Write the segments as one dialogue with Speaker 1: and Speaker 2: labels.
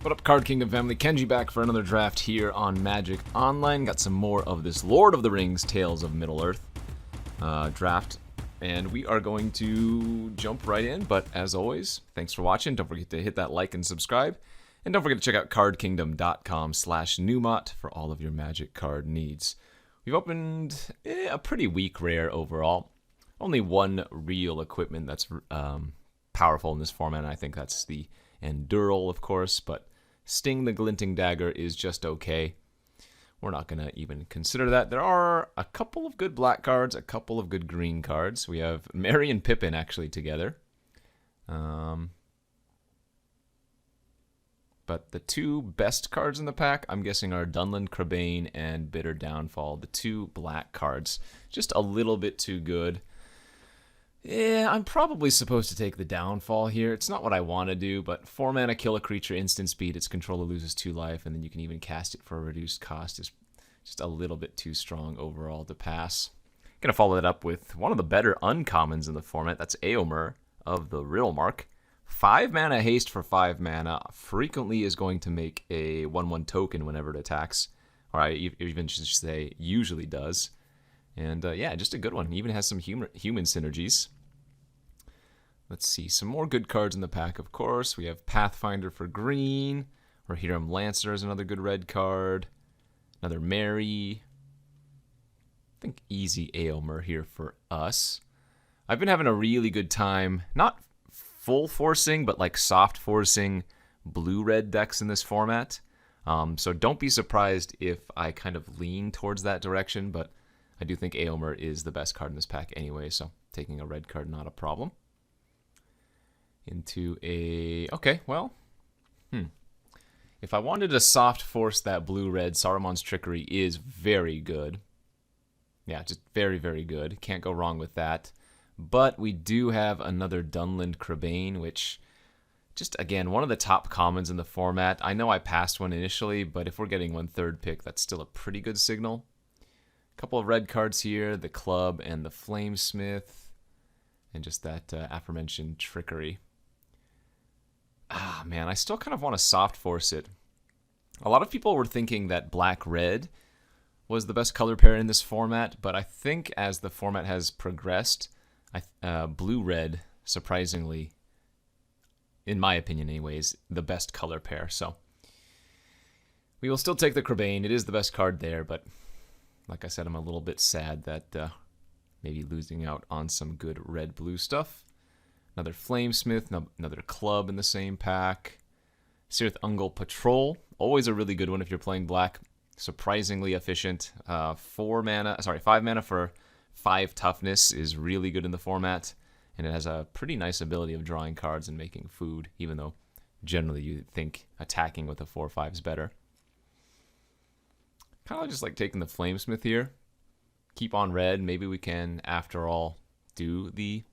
Speaker 1: What up, Card Kingdom family? Kenji back for another draft here on Magic Online. Got some more of this Lord of the Rings Tales of Middle-earth draft. And we are going to jump right in. But as always, thanks for watching. Don't forget to hit that like and subscribe. And don't forget to check out cardkingdom.com/Numot for all of your Magic card needs. We've opened a pretty weak rare overall. Only one real equipment that's powerful in this format, and I think that's the Endural, of course, but Sting the Glinting Dagger is just okay. We're not going to even consider that. There are a couple of good black cards, a couple of good green cards. We have Merry and Pippin actually together. But the two best cards in the pack, I'm guessing, are Dunland Crabane and Bitter Downfall. The two black cards, just a little bit too good. Yeah, I'm probably supposed to take the Downfall here. It's not what I want to do, but 4 mana, kill a creature, instant speed, its controller loses 2 life, and then you can even cast it for a reduced cost. Is just a little bit too strong overall to pass. Gonna follow that up with one of the better uncommons in the format. That's Eomer of the Riddlemark. 5 mana haste for 5 mana frequently is going to make a 1/1 token whenever it attacks. Or I even should say usually does. And yeah, just a good one. Even has some human synergies. Let's see, some more good cards in the pack, of course. We have Pathfinder for green. Rohirrim Lancer is another good red card. Another Merry. I think easy Eomer here for us. I've been having a really good time, not full forcing, but like soft forcing blue-red decks in this format. So don't be surprised if I kind of lean towards that direction, but I do think Eomer is the best card in this pack anyway, so taking a red card, not a problem. Into a... Okay, well... If I wanted to soft force that blue-red, Saruman's Trickery is very good. Yeah, just very, very good. Can't go wrong with that. But we do have another Dunland Crabane, which... Just, again, one of the top commons in the format. I know I passed one initially, but if we're getting 1/3 pick, that's still a pretty good signal. Couple of red cards here, the Club and the Flamesmith, and just that aforementioned Trickery. Ah, man, I still kind of want to soft force it. A lot of people were thinking that black-red was the best color pair in this format, but I think as the format has progressed, blue-red, surprisingly, in my opinion anyways, the best color pair. So we will still take the Crabane. It is the best card there, but... Like I said, I'm a little bit sad that maybe losing out on some good red-blue stuff. Another Flamesmith, another Club in the same pack. Cirith Ungol Patrol, always a really good one if you're playing black. Surprisingly efficient. 5 mana for 5 toughness is really good in the format. And it has a pretty nice ability of drawing cards and making food, even though generally you think attacking with a 4/5 is better. Kind of just like taking the Flamesmith here. Keep on red. Maybe we can, after all, do the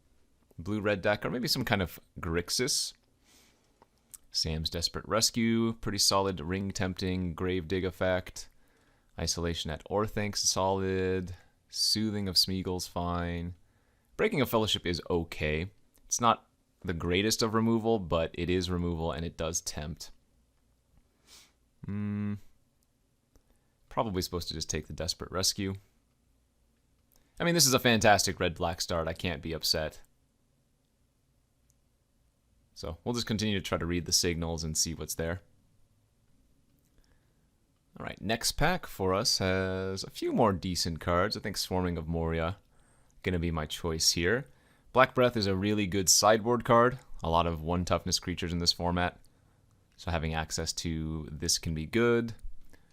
Speaker 1: blue-red deck. Or maybe some kind of Grixis. Sam's Desperate Rescue. Pretty solid. Ring Tempting. Gravedigg effect. Isolation at Orthanc is solid. Soothing of Smeagol's fine. Breaking of Fellowship is okay. It's not the greatest of removal, but it is removal and it does tempt. Probably supposed to just take the Desperate Rescue. I mean, this is a fantastic red-black start. I can't be upset. So we'll just continue to try to read the signals and see what's there. All right, next pack for us has a few more decent cards. I think Swarming of Moria going to be my choice here. Black Breath is a really good sideboard card. A lot of 1 toughness creatures in this format. So having access to this can be good.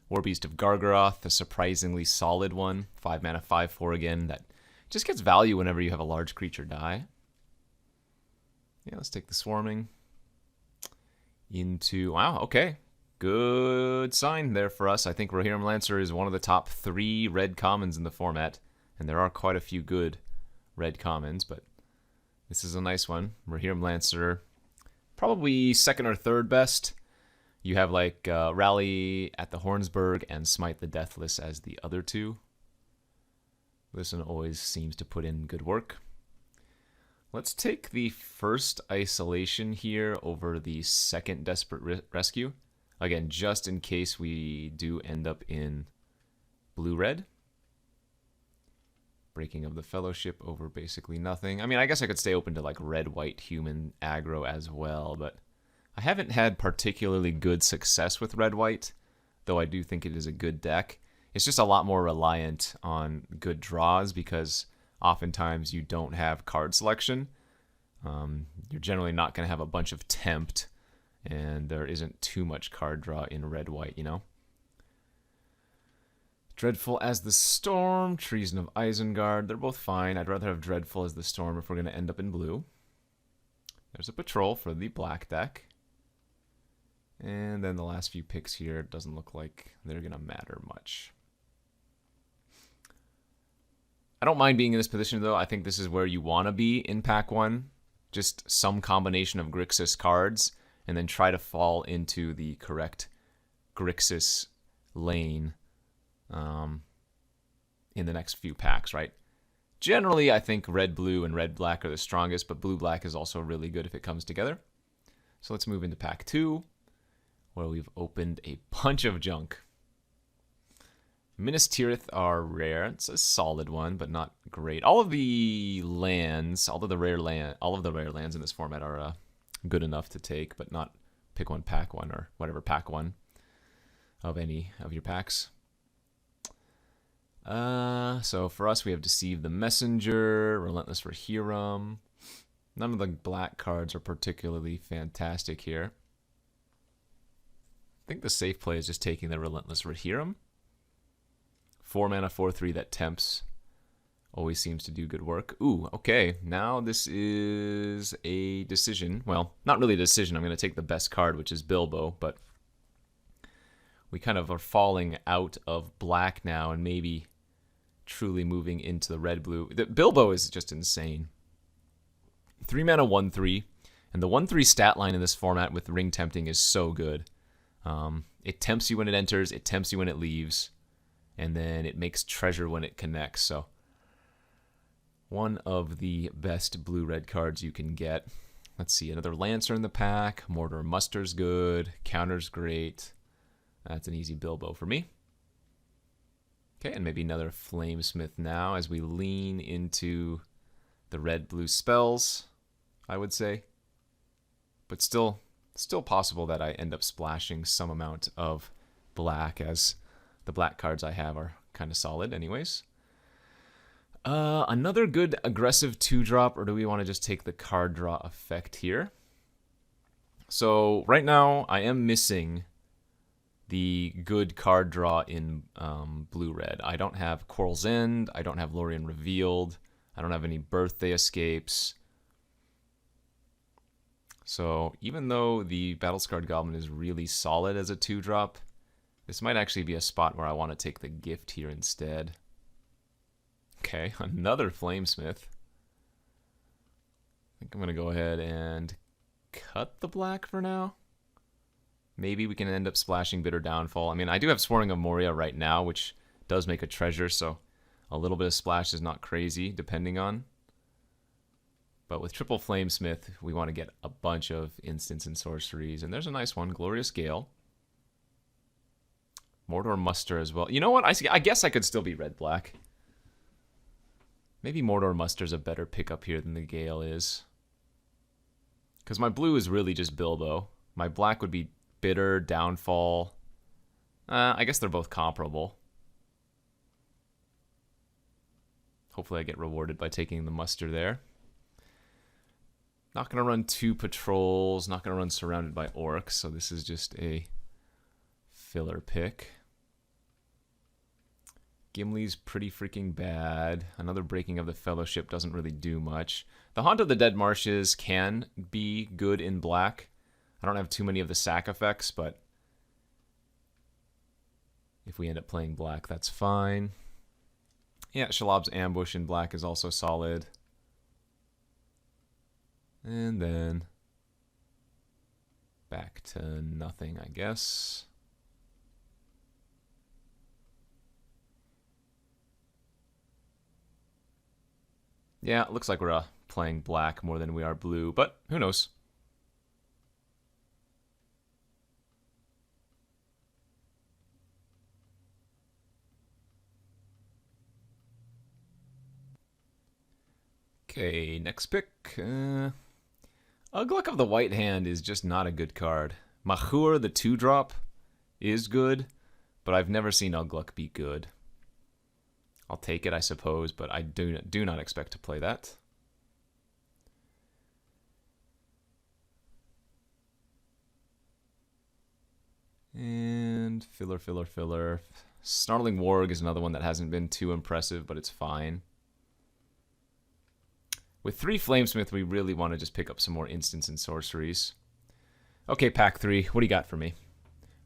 Speaker 1: Warbeast of Gargaroth, a surprisingly solid one. 5 mana, 5/4 again. That just gets value whenever you have a large creature die. Yeah, let's take the Swarming. Into... Wow, okay. Good sign there for us. I think Rohirrim Lancer is one of the top 3 red commons in the format. And there are quite a few good red commons, but this is a nice one. Rohirrim Lancer, probably 2nd or 3rd best. You have like Rally at the Hornsburg and Smite the Deathless as the other 2. This one always seems to put in good work. Let's take the first Isolation here over the second Desperate Rescue. Again, just in case we do end up in blue-red. Breaking of the Fellowship over basically nothing. I mean, I guess I could stay open to like red-white human aggro as well, but I haven't had particularly good success with red-white, though I do think it is a good deck. It's just a lot more reliant on good draws because oftentimes you don't have card selection. You're generally not going to have a bunch of tempt, and there isn't too much card draw in red-white, you know? Dreadful as the Storm, Treason of Isengard. They're both fine. I'd rather have Dreadful as the Storm if we're going to end up in blue. There's a Patrol for the black deck. And then the last few picks here doesn't look like they're going to matter much. I don't mind being in this position, though. I think this is where you want to be in Pack 1. Just some combination of Grixis cards, and then try to fall into the correct Grixis lane in the next few packs, right? Generally, I think red-blue and red-black are the strongest, but blue-black is also really good if it comes together. So let's move into Pack 2, where we've opened a bunch of junk. Minas Tirith are rare. It's a solid one, but not great. All of the lands, all of the rare lands in this format are good enough to take, but not pick one, pack one, or whatever pack one of any of your packs. So for us, we have Deceive the Messenger, Relentless Rehiram. None of the black cards are particularly fantastic here. I think the safe play is just taking the Relentless Rehiram. 4 mana, 4/3 that tempts. Always seems to do good work. Ooh, okay. Now this is a decision. Well, not really a decision. I'm going to take the best card, which is Bilbo, but we kind of are falling out of black now and maybe truly moving into the red-blue. Bilbo is just insane. 3 mana, 1/3. And the 1/3 stat line in this format with Ring Tempting is so good. It tempts you when it enters, it tempts you when it leaves, and then it makes treasure when it connects. So one of the best blue-red cards you can get. Let's see, another Lancer in the pack. Mordor Muster's good. Counter's great. That's an easy Bilbo for me. Okay, and maybe another Flamesmith now as we lean into the red-blue spells, I would say. But still possible that I end up splashing some amount of black, as the black cards I have are kind of solid anyways. Another good aggressive 2-drop, or do we want to just take the card draw effect here? So right now I am missing the good card draw in blue-red. I don't have Quarrel's End, I don't have Lorien Revealed, I don't have any Birthday Escapes. So even though the Battle-Scarred Goblin is really solid as a 2-drop, this might actually be a spot where I want to take the gift here instead. Okay, another Flamesmith. I think I'm going to go ahead and cut the black for now. Maybe we can end up splashing Bitter Downfall. I mean, I do have Swearing of Moria right now, which does make a treasure, so a little bit of splash is not crazy, depending on. But with triple Flamesmith, we want to get a bunch of instants and sorceries. And there's a nice one, Glorious Gale. Mordor Muster as well. You know what? I guess I could still be red-black. Maybe Mordor Muster's a better pickup here than the Gale is. Because my blue is really just Bilbo. My black would be Bitter, Downfall. I guess they're both comparable. Hopefully I get rewarded by taking the Muster there. Not going to run 2 patrols. Not going to run Surrounded by Orcs. So this is just a filler pick. Gimli's pretty freaking bad. Another Breaking of the Fellowship doesn't really do much. The Haunt of the Dead Marshes can be good in black. I don't have too many of the sack effects, but if we end up playing black, that's fine. Yeah, Shalab's Ambush in black is also solid. And then back to nothing, I guess. Yeah, it looks like we're playing black more than we are blue, but who knows? Okay, next pick. Ugluck of the White Hand is just not a good card. Mahur, the 2-drop, is good, but I've never seen Ugluck be good. I'll take it, I suppose, but I do not expect to play that. And filler. Snarling Warg is another one that hasn't been too impressive, but it's fine. With 3 Flamesmith, we really want to just pick up some more instants and sorceries. Okay, pack 3. What do you got for me?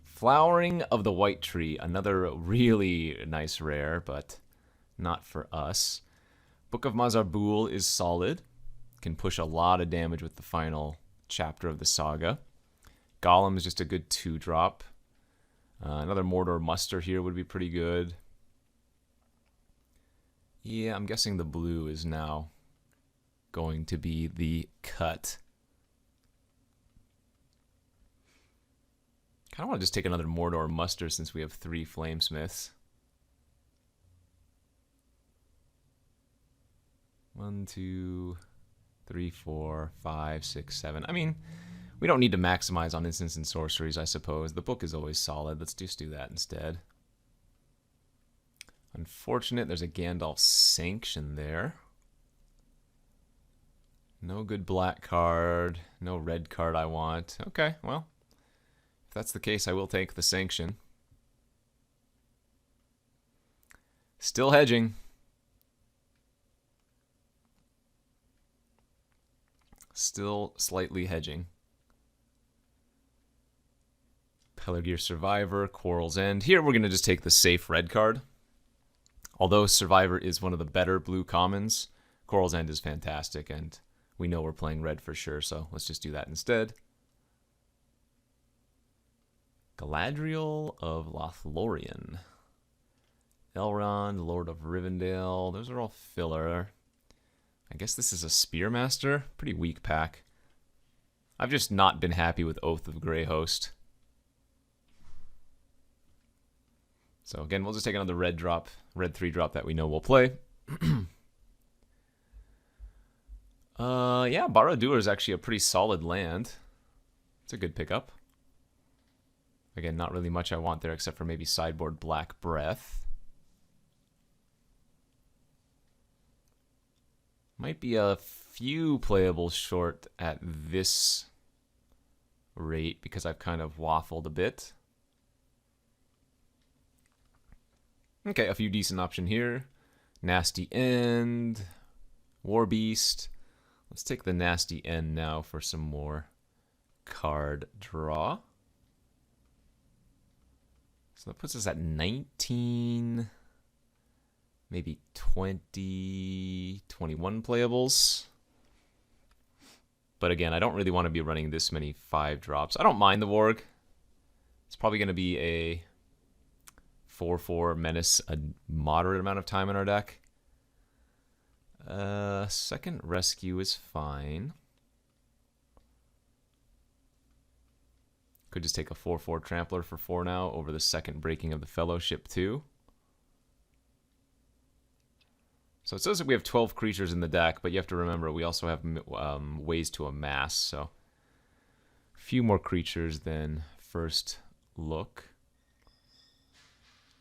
Speaker 1: Flowering of the White Tree. Another really nice rare, but not for us. Book of Mazarbul is solid. Can push a lot of damage with the final chapter of the saga. Golem is just a good 2-drop. Another Mordor Muster here would be pretty good. Yeah, I'm guessing the blue is now going to be the cut. Kind of want to just take another Mordor Muster since we have 3 Flamesmiths. 1, 2, 3, 4, 5, 6, 7. I mean, we don't need to maximize on instants and sorceries, I suppose. The book is always solid. Let's just do that instead. Unfortunate, there's a Gandalf Sanction there. No good black card. No red card I want. Okay, well, if that's the case, I will take the Sanction. Still hedging. Still slightly hedging. Pelargir Survivor, Quarrel's End. Here we're going to just take the safe red card. Although Survivor is one of the better blue commons, Quarrel's End is fantastic, and we know we're playing red for sure, so let's just do that instead. Galadriel of Lothlorien. Elrond, Lord of Rivendell. Those are all filler. I guess this is a Spearmaster. Pretty weak pack. I've just not been happy with Oath of Greyhost. So again, we'll just take another red drop, red 3-drop that we know we'll play. Yeah, Barad-dûr is actually a pretty solid land. It's a good pickup. Again, not really much I want there except for maybe sideboard Black Breath. Might be a few playables short at this rate because I've kind of waffled a bit. Okay, a few decent options here. Nasty End, War Beast. Let's take the Nasty End now for some more card draw. So that puts us at 19, maybe 20, 21 playables. But again, I don't really want to be running this many 5-drops. I don't mind the Warg. It's probably going to be a 4/4 Menace a moderate amount of time in our deck. Second Rescue is fine. Could just take a 4/4 Trampler for 4 now over the second Breaking of the Fellowship too. So it says that we have 12 creatures in the deck, but you have to remember we also have ways to amass, so a few more creatures than first look.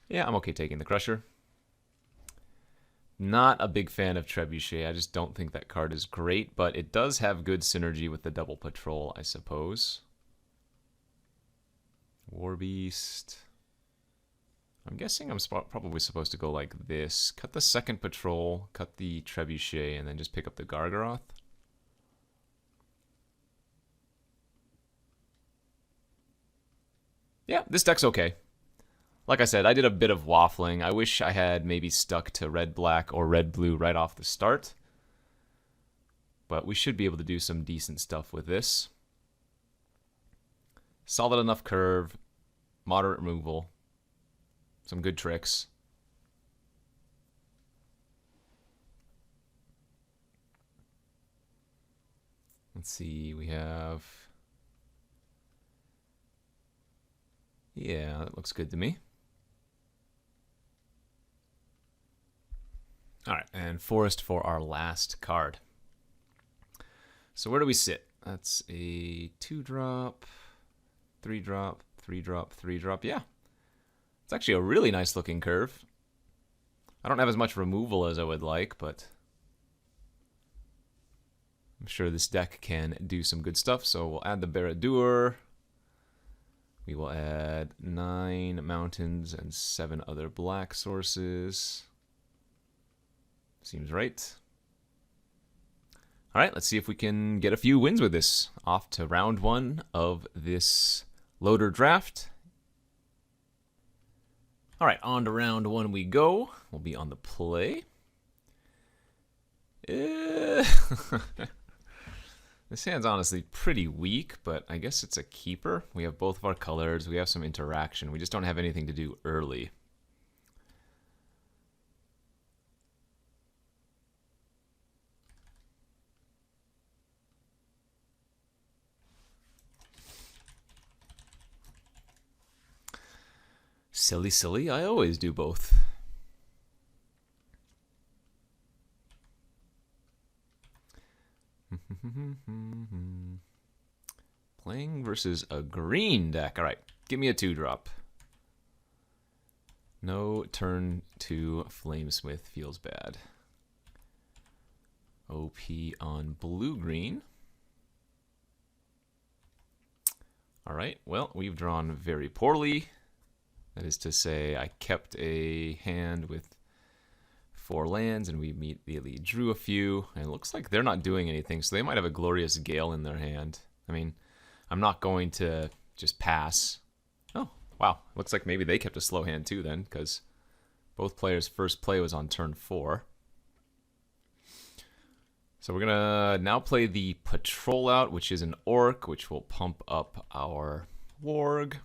Speaker 1: Yeah, I'm okay taking the Crusher. Not a big fan of Trebuchet. I just don't think that card is great, but it does have good synergy with the Double Patrol, I suppose. War Beast. I'm guessing I'm probably supposed to go like this. Cut the second Patrol, cut the Trebuchet, and then just pick up the Gargaroth. Yeah, this deck's okay. Like I said, I did a bit of waffling. I wish I had maybe stuck to red-black or red-blue right off the start. But we should be able to do some decent stuff with this. Solid enough curve, moderate removal, some good tricks. Let's see, we have... Yeah, that looks good to me. All right, and Forest for our last card. So where do we sit? That's a 2-drop, 3-drop, 3-drop, 3-drop. Yeah. It's actually a really nice looking curve. I don't have as much removal as I would like, but I'm sure this deck can do some good stuff. So we'll add the Barad-dûr. We will add 9 mountains and 7 other black sources. Seems right. All right, let's see if we can get a few wins with this. Off to round 1 of this loader draft. All right, on to round 1 we go. We'll be on the play. This hand's honestly pretty weak, but I guess it's a keeper. We have both of our colors. We have some interaction. We just don't have anything to do early. Silly, silly. I always do both. Playing versus a green deck. All right, give me a 2-drop. No turn to Flamesmith feels bad. OP on blue-green. All right, well, we've drawn very poorly. That is to say, I kept a hand with 4 lands, and we immediately drew a few. And it looks like they're not doing anything, so they might have a Glorious Gale in their hand. I mean, I'm not going to just pass. Oh, wow. Looks like maybe they kept a slow hand too then, because both players' first play was on turn 4. So we're going to now play the Patrol out, which is an Orc, which will pump up our Warg.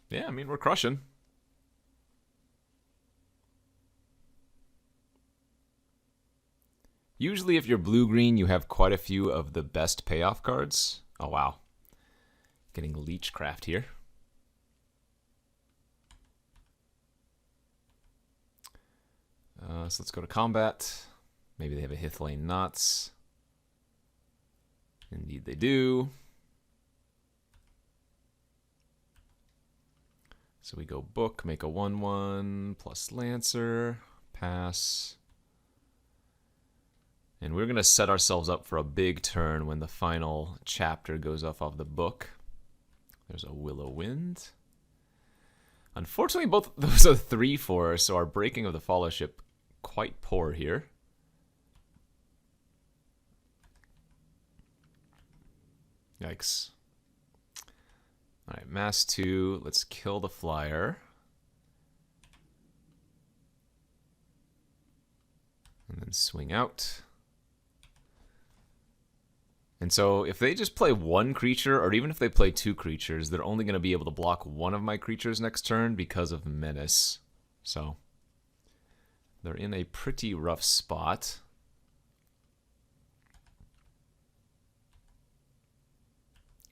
Speaker 1: Yeah, I mean, we're crushing. Usually if you're blue-green, you have quite a few of the best payoff cards. Oh, wow. Getting Leechcraft here. So let's go to combat. Maybe they have a Hithlane Knots. Indeed they do. So we go book, make a 1/1, plus Lancer, pass. And we're going to set ourselves up for a big turn when the final chapter goes off of the book. There's a Willow Wind. Unfortunately, both of those are 3/4, so our Breaking of the Fellowship quite poor here. Yikes. All right, mass 2. Let's kill the flyer. And then swing out. And so if they just play 1 creature, or even if they play 2 creatures, they're only going to be able to block 1 of my creatures next turn because of Menace. So they're in a pretty rough spot.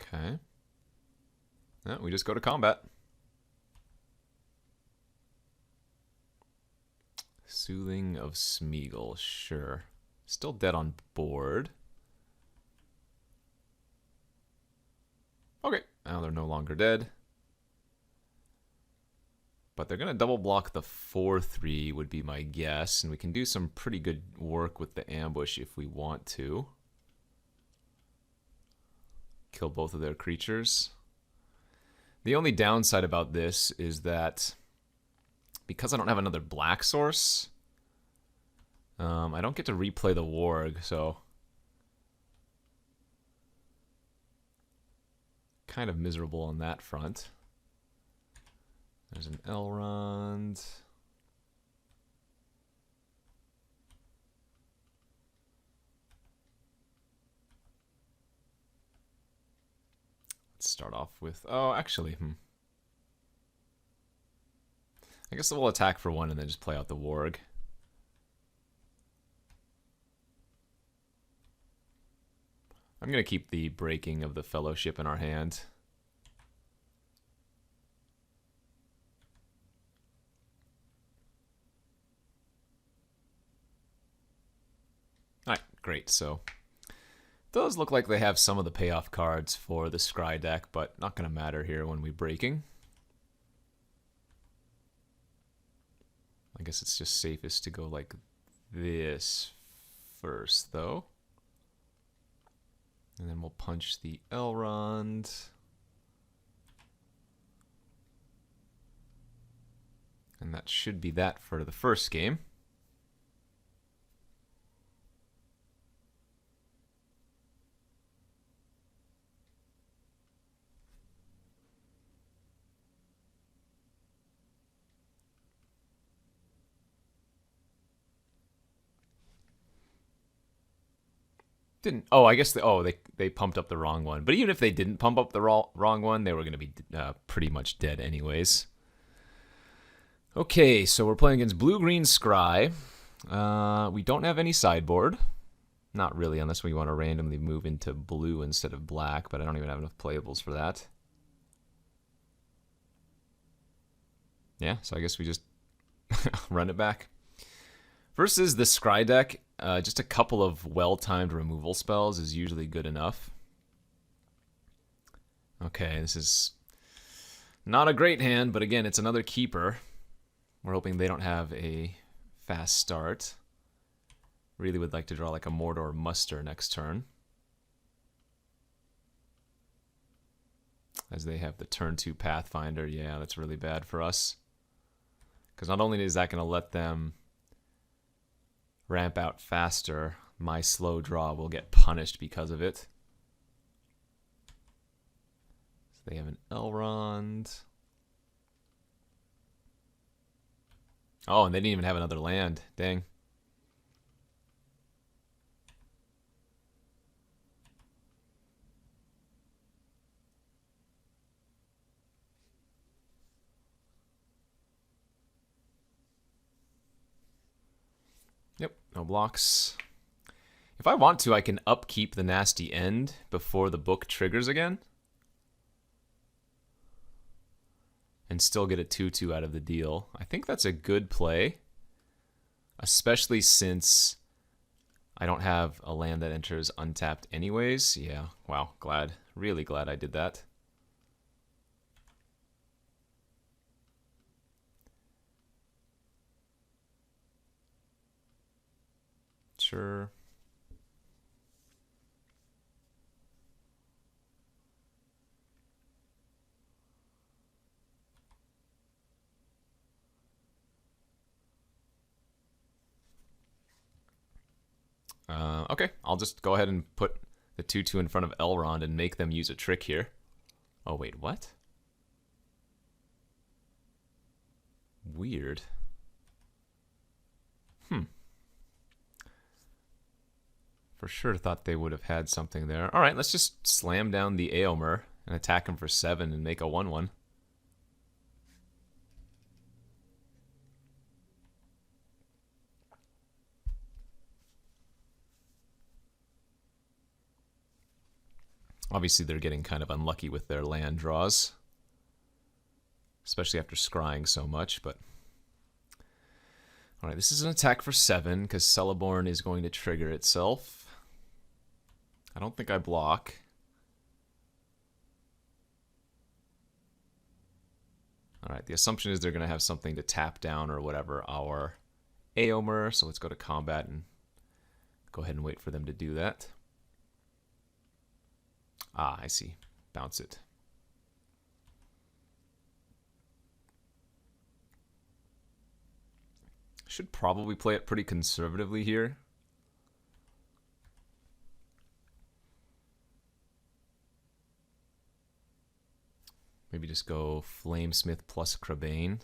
Speaker 1: Okay. Yeah, we just go to combat. Soothing of Smeagol, sure. Still dead on board. Okay, now they're no longer dead. But they're going to double block the 4/3 would be my guess. And we can do some pretty good work with the ambush if we want to. Kill both of their creatures. The only downside about this is that because I don't have another black source, I don't get to replay the Warg, so kind of miserable on that front. There's an Elrond. Let's start off with, oh, actually, I guess we'll attack for 1 and then just play out the Warg. I'm going to keep the Breaking of the Fellowship in our hand. great. So those look like they have some of the payoff cards for the Scry deck, but not going to matter here when we're breaking. I guess it's just safest to go like this first, though. And then we'll punch the Elrond. And that should be that for the first game. Didn't. Oh, I guess they pumped up the wrong one. But even if they didn't pump up the wrong one, they were going to be pretty much dead anyways. Okay, so we're playing against blue-green Scry. We don't have any sideboard. Not really, unless we want to randomly move into blue instead of black, but I don't even have enough playables for that. Yeah, so I guess we just run it back. Versus the Scry deck, just a couple of well-timed removal spells is usually good enough. Okay, this is not a great hand, but again, it's another keeper. We're hoping they don't have a fast start. Really would like to draw like a Mordor Muster next turn, as they have the turn 2 Pathfinder. Yeah, that's really bad for us. Because not only is that going to let them ramp out faster, my slow draw will get punished because of it. So they have an Elrond. Oh, and they didn't even have another land. Dang. Yep, no blocks. If I want to, I can upkeep the nasty end before the book triggers again. And still get a 2/2 out of the deal. I think that's a good play. Especially since I don't have a land that enters untapped anyways. Yeah, wow, glad. Really glad I did that. Sure. Okay, I'll just go ahead and put the 2/2 in front of Elrond and make them use a trick here. Oh, wait, what? Weird. For sure thought they would have had something there. All right, let's just slam down the Aomer and attack him for 7 and make a 1/1. Obviously, they're getting kind of unlucky with their land draws, especially after scrying so much, but... All right, this is an attack for 7 because Celeborn is going to trigger itself. I don't think I block. All right, the assumption is they're going to have something to tap down or whatever our Aomer, so let's go to combat and go ahead and wait for them to do that. Ah, I see. Bounce it. Should probably play it pretty conservatively here. Maybe just go Flamesmith plus Crabane.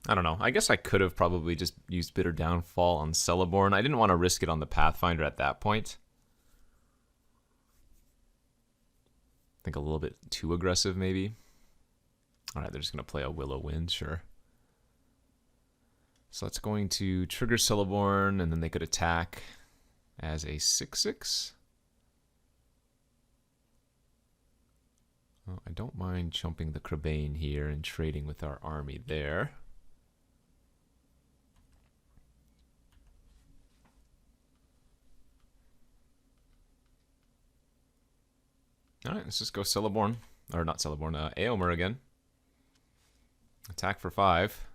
Speaker 1: I don't know. I guess I could have probably just used Bitter Downfall on Celeborn. I didn't want to risk it on the Pathfinder at that point. I think a little bit too aggressive, maybe. Alright, they're just going to play a Willow Wind, sure. So that's going to trigger Celeborn, and then they could attack as a 6/6. Well, I don't mind chumping the Crabane here and trading with our army there. Alright, let's just go Celeborn. Or not Celeborn, Aomer again. Attack for 5.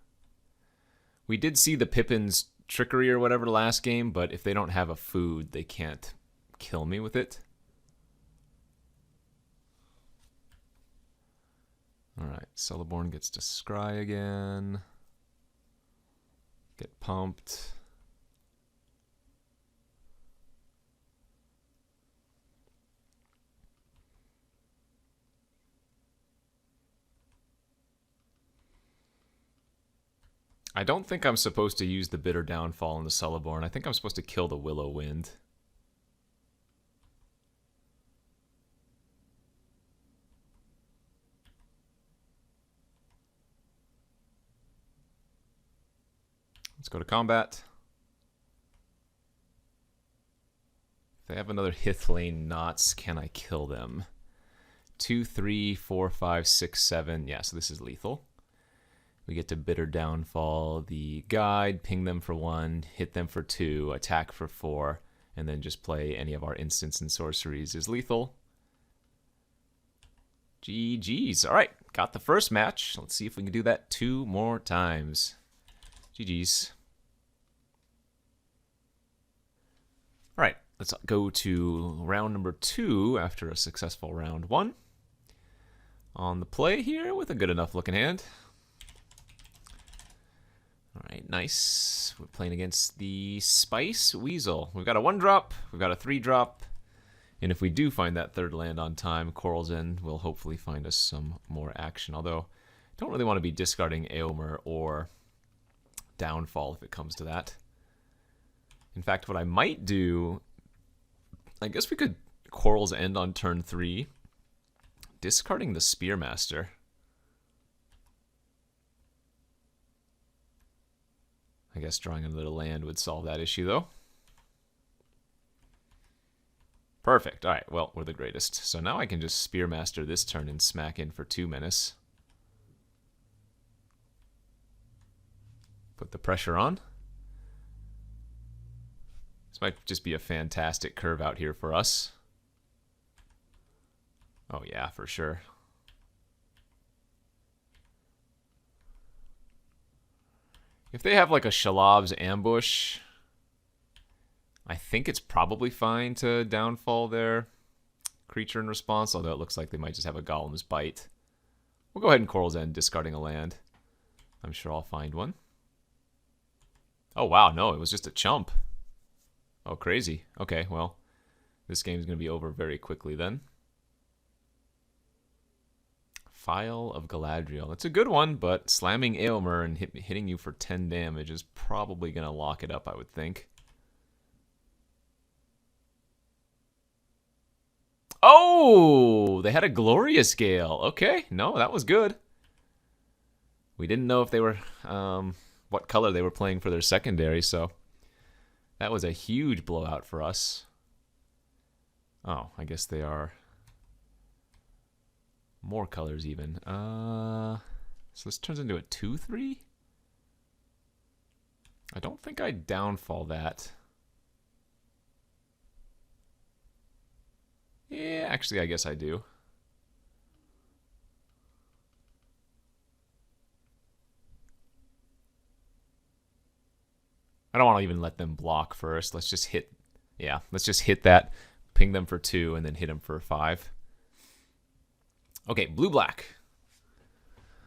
Speaker 1: We did see the Pippin's trickery or whatever last game, but if they don't have a food, they can't kill me with it. Alright, Celeborn gets to scry again. Get pumped. I don't think I'm supposed to use the Bitter Downfall in the Celeborn. I think I'm supposed to kill the Willow Wind. Let's go to combat. If they have another Hithlane Knots, can I kill them? 2, 3, 4, 5, 6, 7. Yeah, so this is lethal. We get to Bitter Downfall the guide, ping them for 1, hit them for 2, attack for 4, and then just play any of our instants and sorceries is lethal. GG's. All right, got the first match. Let's see if we can do that 2 more times. GG's. All right, let's go to round number 2 after a successful round 1. On the play here with a good enough looking hand. All right, nice. We're playing against the Spice Weasel. We've got a 1-drop, we've got a 3-drop, and if we do find that third land on time, Coral's End will hopefully find us some more action. Although, I don't really want to be discarding Aomer or Downfall if it comes to that. In fact, what I might do, I guess we could Coral's End on turn 3, discarding the Spearmaster. I guess drawing another land would solve that issue, though. Perfect. All right, well, we're the greatest. So now I can just Spearmaster this turn and smack in for 2 menace. Put the pressure on. This might just be a fantastic curve out here for us. Oh yeah, for sure. If they have like a Shalab's ambush, I think it's probably fine to downfall their creature in response, although it looks like they might just have a Golem's Bite. We'll go ahead and Coral's End, discarding a land. I'm sure I'll find one. Oh wow, no, it was just a chump. Oh, crazy. Okay, well, this game's going to be over very quickly then. Phial of Galadriel. That's a good one, but slamming Aomer and hitting you for 10 damage is probably going to lock it up, I would think. Oh! They had a Glorious Gale. Okay, no, that was good. We didn't know if they were, what color they were playing for their secondary, so that was a huge blowout for us. Oh, I guess they are more colors even. So this turns into a 2/3? I don't think I'd downfall that. Yeah, actually, I guess I do. I don't want to even let them block first. Let's just hit, yeah, let's just hit that, ping them for 2, and then hit them for 5. Okay, blue-black.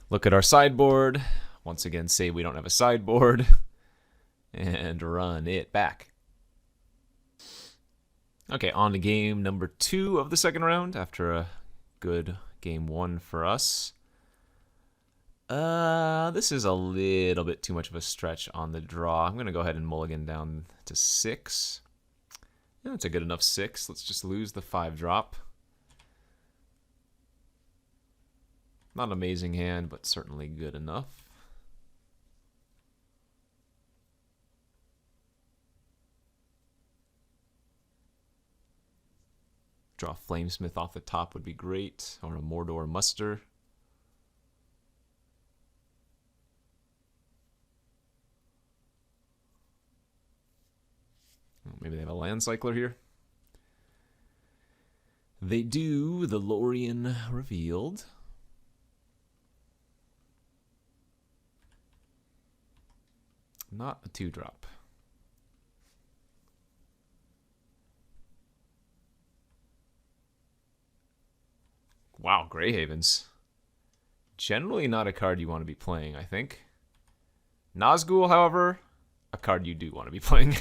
Speaker 1: Look at our sideboard. Once again, say we don't have a sideboard. And run it back. Okay, on to game number 2 of the second round after a good game 1 for us. This is a little bit too much of a stretch on the draw. I'm going to go ahead and mulligan down to 6. Yeah, that's a good enough 6. Let's just lose the 5-drop. Not an amazing hand, but certainly good enough. Draw Flamesmith off the top would be great, or a Mordor Muster. Maybe they have a land cycler here. They do. The Lorien revealed. Not a 2-drop. Wow, Greyhavens. Generally not a card you want to be playing, I think. Nazgul, however, a card you do want to be playing.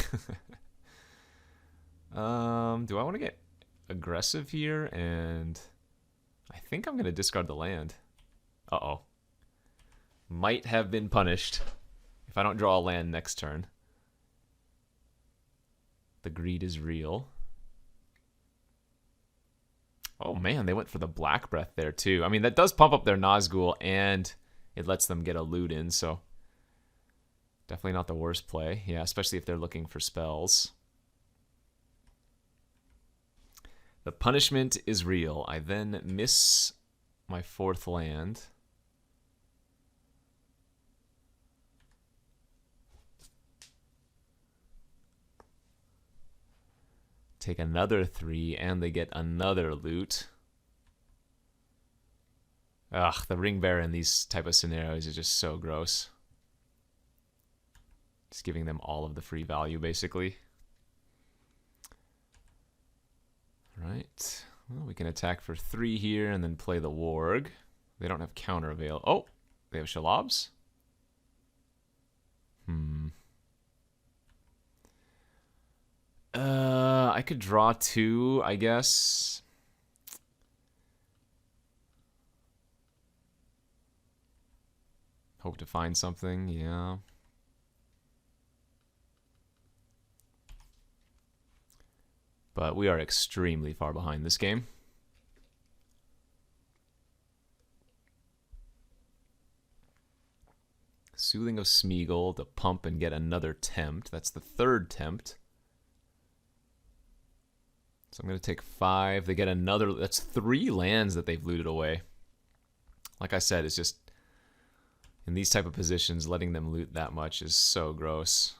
Speaker 1: Do I want to get aggressive here? And I think I'm going to discard the land. Uh-oh. Might have been punished if I don't draw a land next turn. The greed is real. Oh man, they went for the Black Breath there too. I mean, that does pump up their Nazgul and it lets them get a loot in, so definitely not the worst play. Yeah, especially if they're looking for spells. The punishment is real. I then miss my 4th land. Take another 3, and they get another loot. Ugh, the Ring Bearer in these type of scenarios is just so gross. Just giving them all of the free value, basically. Right. Well, we can attack for 3 here and then play the Warg. They don't have counter avail. Oh, they have Shalabs? I could draw 2, I guess. Hope to find something, yeah. But we are extremely far behind this game. Soothing of Smeagol to pump and get another tempt. That's the 3rd tempt. So I'm going to take 5. They get another. That's 3 lands that they've looted away. Like I said, it's just in these type of positions, letting them loot that much is so gross.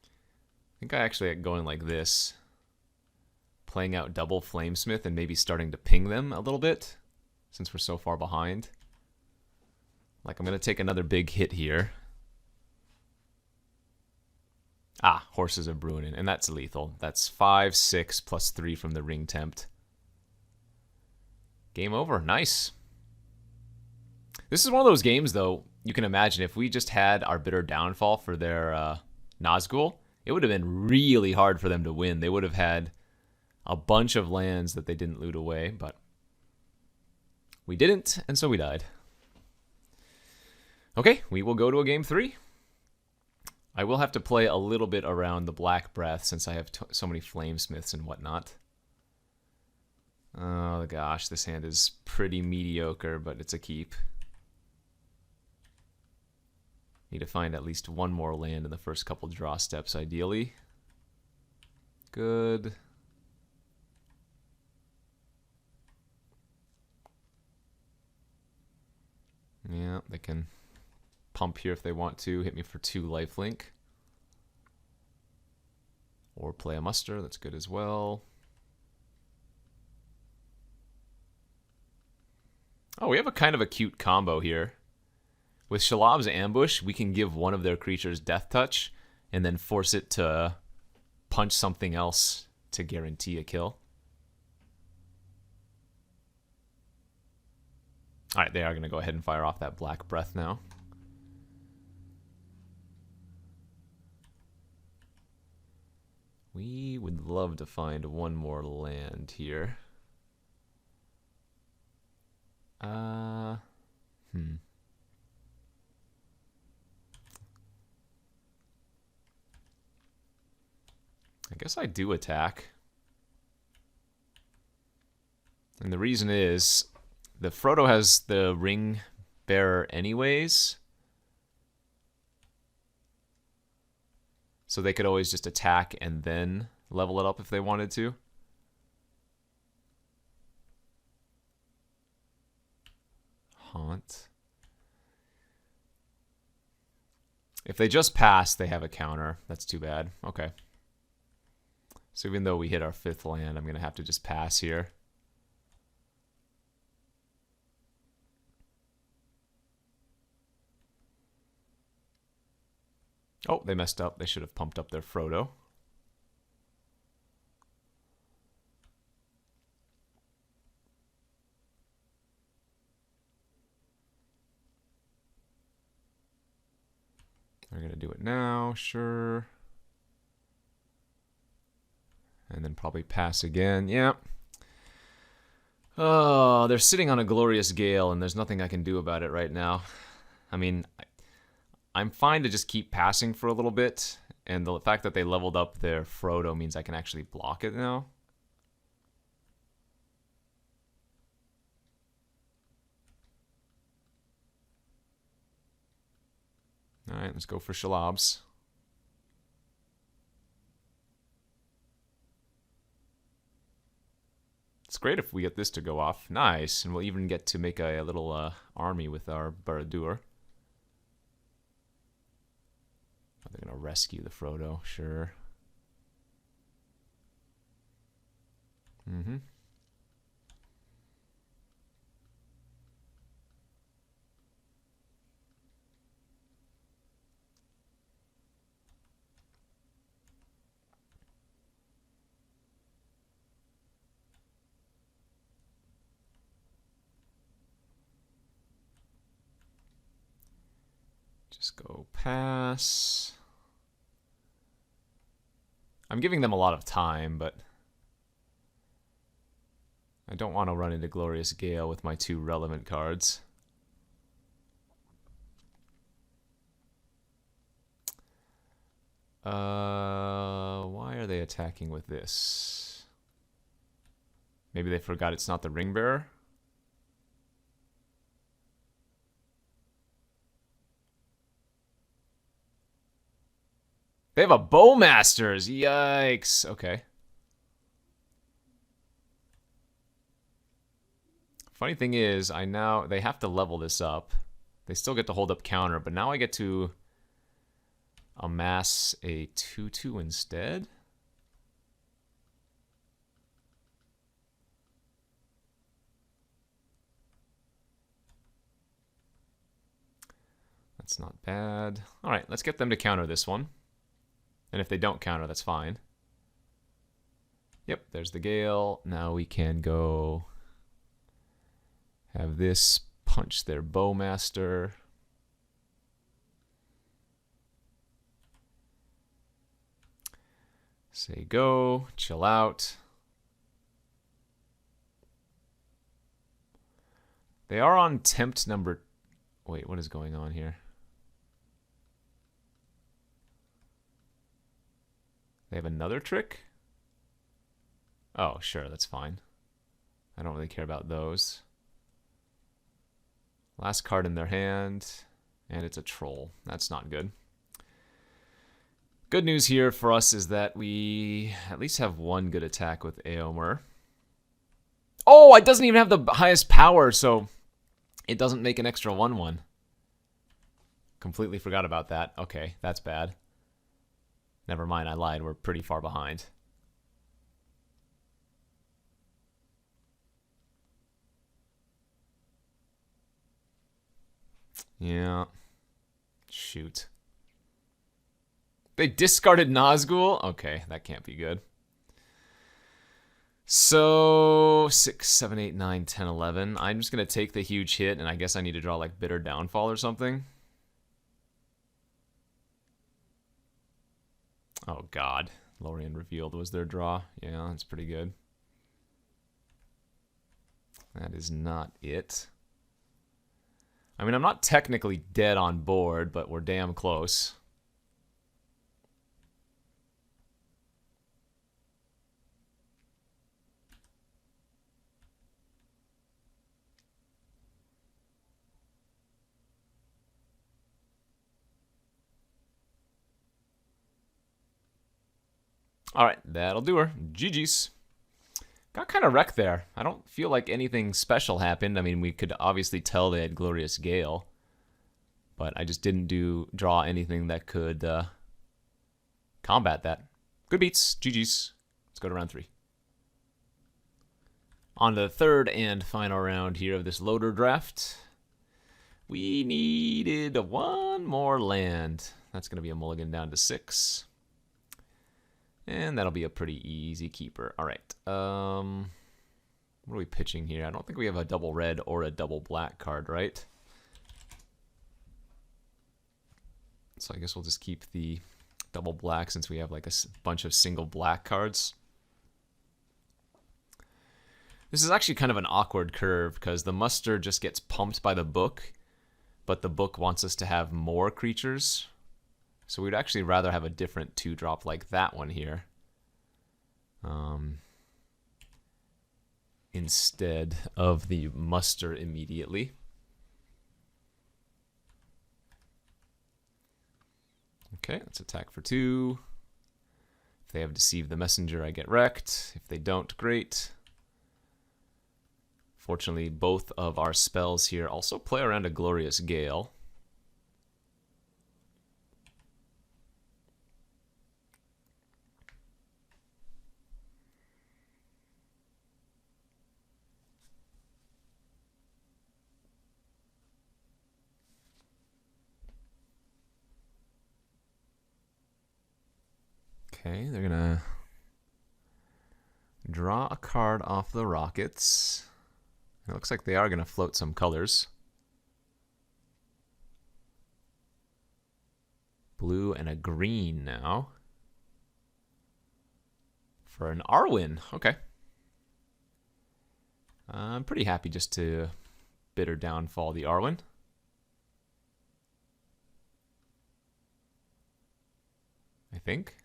Speaker 1: I think I actually like going like this. Playing out double Flamesmith and maybe starting to ping them a little bit since we're so far behind. Like I'm going to take another big hit here. Ah, Horses of Bruinen, and that's lethal. That's 5, 6, plus 3 from the Ring Tempt. Game over. Nice. This is one of those games, though, you can imagine if we just had our Bitter Downfall for their Nazgul, it would have been really hard for them to win. They would have had a bunch of lands that they didn't loot away, but we didn't, and so we died. Okay, we will go to a game 3. I will have to play a little bit around the Black Breath since I have so many Flamesmiths and whatnot. Oh gosh, this hand is pretty mediocre, but it's a keep. Need to find at least one more land in the first couple draw steps, ideally. Good. Yeah, they can pump here if they want to. Hit me for 2 lifelink. Or play a muster. That's good as well. Oh, we have a kind of a cute combo here. With Shalab's Ambush, we can give one of their creatures Death Touch and then force it to punch something else to guarantee a kill. Alright, they are going to go ahead and fire off that Black Breath now. We would love to find one more land here. I guess I do attack. And the reason is the Frodo has the ring bearer anyways. So they could always just attack and then level it up if they wanted to. Haunt. If they just pass, they have a counter. That's too bad. Okay. So even though we hit our 5th land, I'm going to have to just pass here. Oh, they messed up. They should have pumped up their Frodo. They're going to do it now, sure. And then probably pass again. Yeah. Oh, they're sitting on a glorious gale, and there's nothing I can do about it right now. I mean, I'm fine to just keep passing for a little bit, and the fact that they leveled up their Frodo means I can actually block it now. Alright, let's go for Shalabs. It's great if we get this to go off. Nice, and we'll even get to make a little army with our Barad-dûr. They're going to rescue the Frodo, sure. Mm-hmm. Just go pass. I'm giving them a lot of time, but I don't want to run into Glorious Gale with my 2 relevant cards. Why are they attacking with this? Maybe they forgot it's not the Ring Bearer? They have a Bowmasters! Yikes! Okay. Funny thing is, they have to level this up. They still get to hold up counter, but now I get to amass a 2/2 instead? That's not bad. Alright, let's get them to counter this one. And if they don't counter, that's fine. Yep, there's the Gale. Now we can go have this punch their Bowmaster. Say go, chill out. They are on tempt number... Wait, what is going on here? They have another trick? Oh, sure, that's fine. I don't really care about those. Last card in their hand, and it's a troll. That's not good. Good news here for us is that we at least have one good attack with Éomer. Oh, it doesn't even have the highest power, so it doesn't make an extra 1/1. Completely forgot about that. Okay, that's bad. Never mind, I lied. We're pretty far behind. Yeah. Shoot. They discarded Nazgul? Okay, that can't be good. So, 6, 7, 8, 9, 10, 11. I'm just going to take the huge hit, and I guess I need to draw, like, Bitter Downfall or something. Oh, God. Lorien Revealed was their draw. Yeah, that's pretty good. That is not it. I mean, I'm not technically dead on board, but we're damn close. All right, that'll do her. GG's. Got kind of wrecked there. I don't feel like anything special happened. I mean, we could obviously tell they had Glorious Gale, but I just didn't draw anything that could combat that. Good beats. GG's. Let's go to round 3. On to the third and final round here of this loader draft. We needed 1 more land. That's going to be a mulligan down to 6. And that'll be a pretty easy keeper. All right. What are we pitching here? I don't think we have a double red or a double black card, right? So I guess we'll just keep the double black since we have like a bunch of single black cards. This is actually kind of an awkward curve because the muster just gets pumped by the book, but the book wants us to have more creatures. So we'd actually rather have a different 2-drop like that one here. Instead of the muster immediately. Okay, let's attack for 2. If they have Deceived the Messenger, I get wrecked. If they don't, great. Fortunately, both of our spells here also play around a Glorious Gale. Okay, they're gonna draw a card off the Rockets. It looks like they are gonna float some colors. Blue and a green now. For an Arwen, okay. I'm pretty happy just to bitter downfall the Arwen. I think.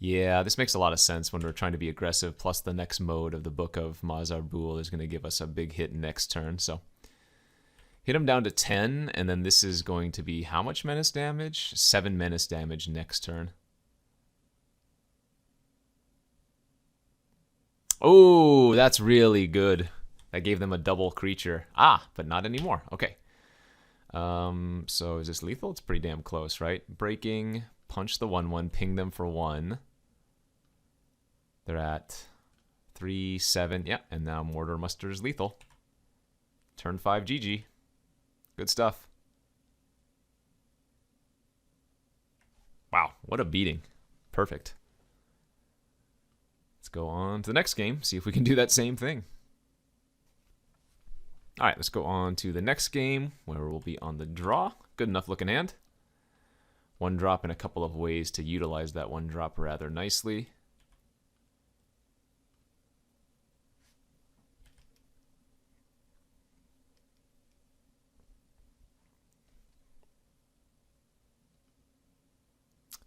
Speaker 1: Yeah, this makes a lot of sense when we're trying to be aggressive, plus the next mode of the Book of Mazarbul is going to give us a big hit next turn, so... Hit him down to 10, and then this is going to be how much menace damage? 7 menace damage next turn. Oh, that's really good. That gave them a double creature. Ah, but not anymore. Okay. So is this lethal? It's pretty damn close, right? Breaking, punch the 1/1, ping them for 1. They're at 3, 7. Yeah, and now Mortar Muster is lethal. Turn 5 GG. Good stuff. Wow, what a beating. Perfect. Let's go on to the next game, see if we can do that same thing. All right, let's go on to the next game where we'll be on the draw. Good enough looking hand. 1 drop and a couple of ways to utilize that 1 drop rather nicely.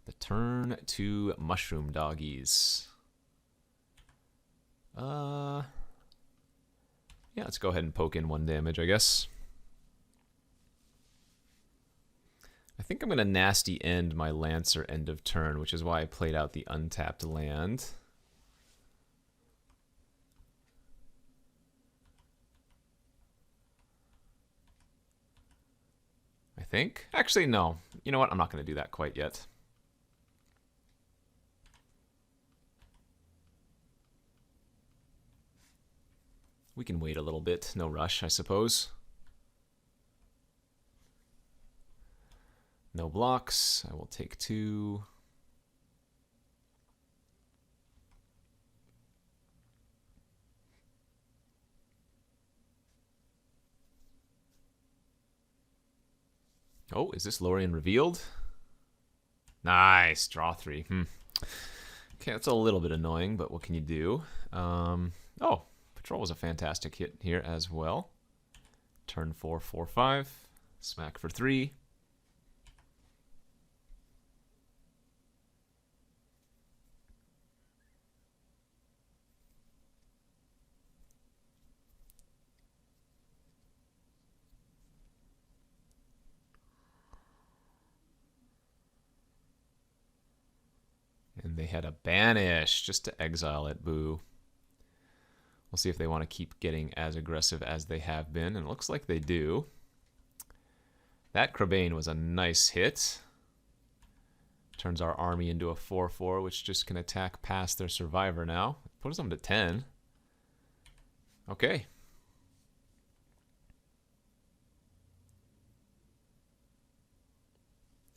Speaker 1: The turn to Mushroom Doggies. Yeah, let's go ahead and poke in 1 damage, I guess. I think I'm going to nasty end my Lancer end of turn, which is why I played out the untapped land. I think. Actually, no. You know what? I'm not going to do that quite yet. We can wait a little bit. No rush, I suppose. No blocks. I will take 2. Oh, is this Lorien revealed? Nice. Draw 3. Okay, that's a little bit annoying, but what can you do? Oh, Patrol was a fantastic hit here as well. Turn 4, 4, 5. Smack for 3. And they had a banish just to exile it. Boo. We'll see if they want to keep getting as aggressive as they have been. And it looks like they do. That Crabane was a nice hit. Turns our army into a 4-4, which just can attack past their survivor now. Puts them to 10. Okay.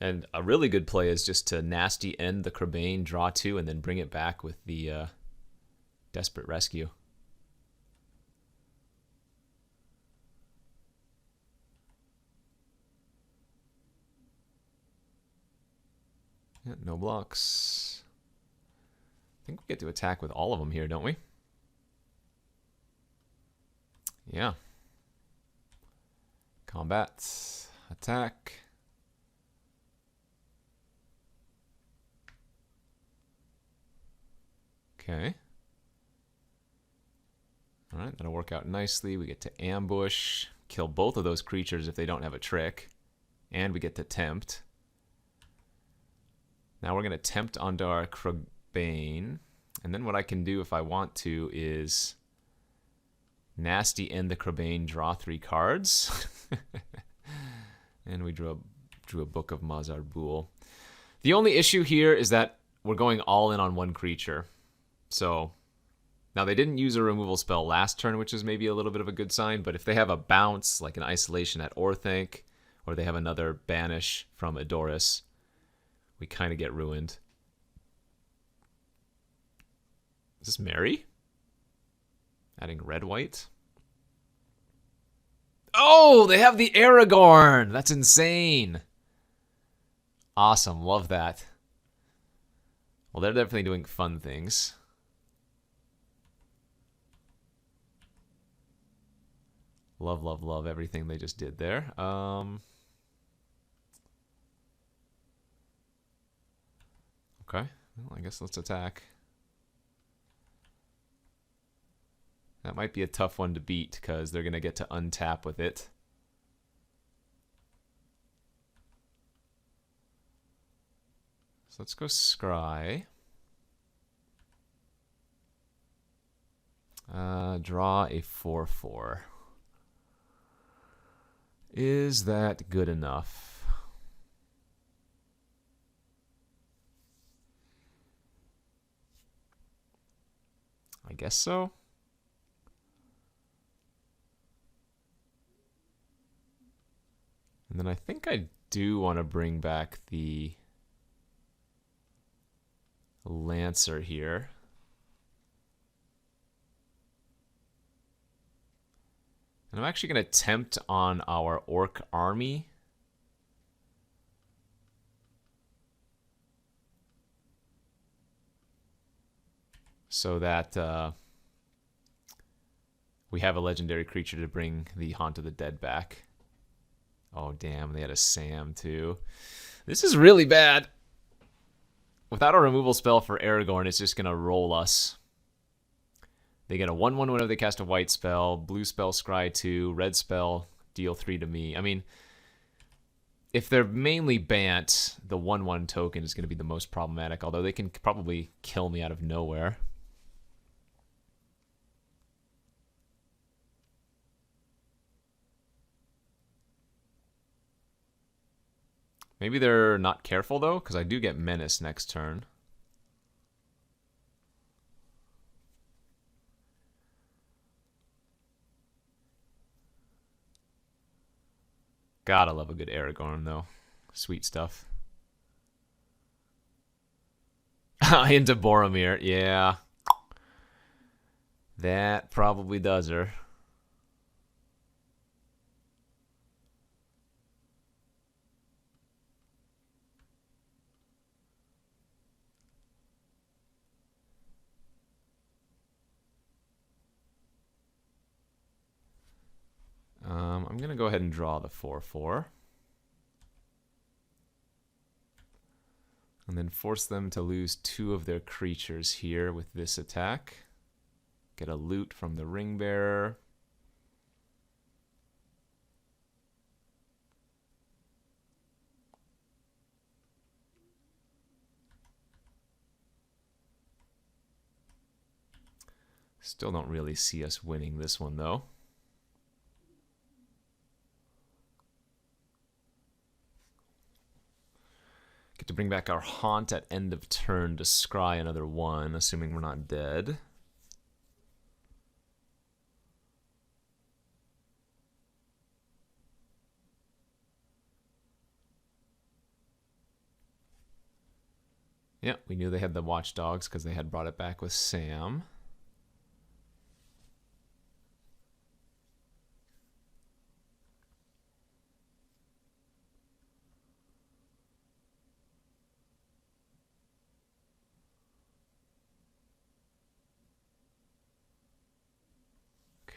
Speaker 1: And a really good play is just to nasty end the Crabane, draw 2, and then bring it back with the Desperate Rescue. Yeah, no blocks. I think we get to attack with all of them here, don't we? Yeah. Combat. Attack. Okay. Alright, that'll work out nicely. We get to ambush. Kill both of those creatures if they don't have a trick. And we get to tempt. Now we're going to tempt onto our Crabane. And then what I can do if I want to is nasty end the Crabane, draw 3 cards. And we drew a Book of Mazarbul. The only issue here is that we're going all in on one creature. So now they didn't use a removal spell last turn, which is maybe a little bit of a good sign. But if they have a bounce, like an isolation at Orthanc, or they have another banish from Adoris, we kind of get ruined. Is this Mary? Adding red-white? Oh, they have the Aragorn! That's insane! Awesome, love that. Well, they're definitely doing fun things. Love, love, love everything they just did there. Okay, well, I guess let's attack. That might be a tough one to beat because they're going to get to untap with it. So let's go Scry. Draw a 4-4. Is that good enough? I guess so. And then I think I do want to bring back the Lancer here. And I'm actually going to tempt on our Orc army. So that we have a legendary creature to bring the Haunt of the Dead back. Oh, damn, they had a Sam, too. This is really bad. Without a removal spell for Aragorn, it's just going to roll us. They get a 1/1 whenever they cast a white spell, blue spell, scry 2, red spell, deal 3 to me. I mean, if they're mainly Bant, the 1/1 token is going to be the most problematic, although they can probably kill me out of nowhere. Maybe they're not careful, though, because I do get Menace next turn. Gotta love a good Aragorn, though. Sweet stuff. Into Boromir, yeah. That probably does her. I'm going to go ahead and draw the 4/4. And then force them to lose 2 of their creatures here with this attack. Get a loot from the Ring Bearer. Still don't really see us winning this one, though. Get to bring back our Haunt at end of turn to scry another one, assuming we're not dead. Yeah, we knew they had the Watchdogs because they had brought it back with Sam.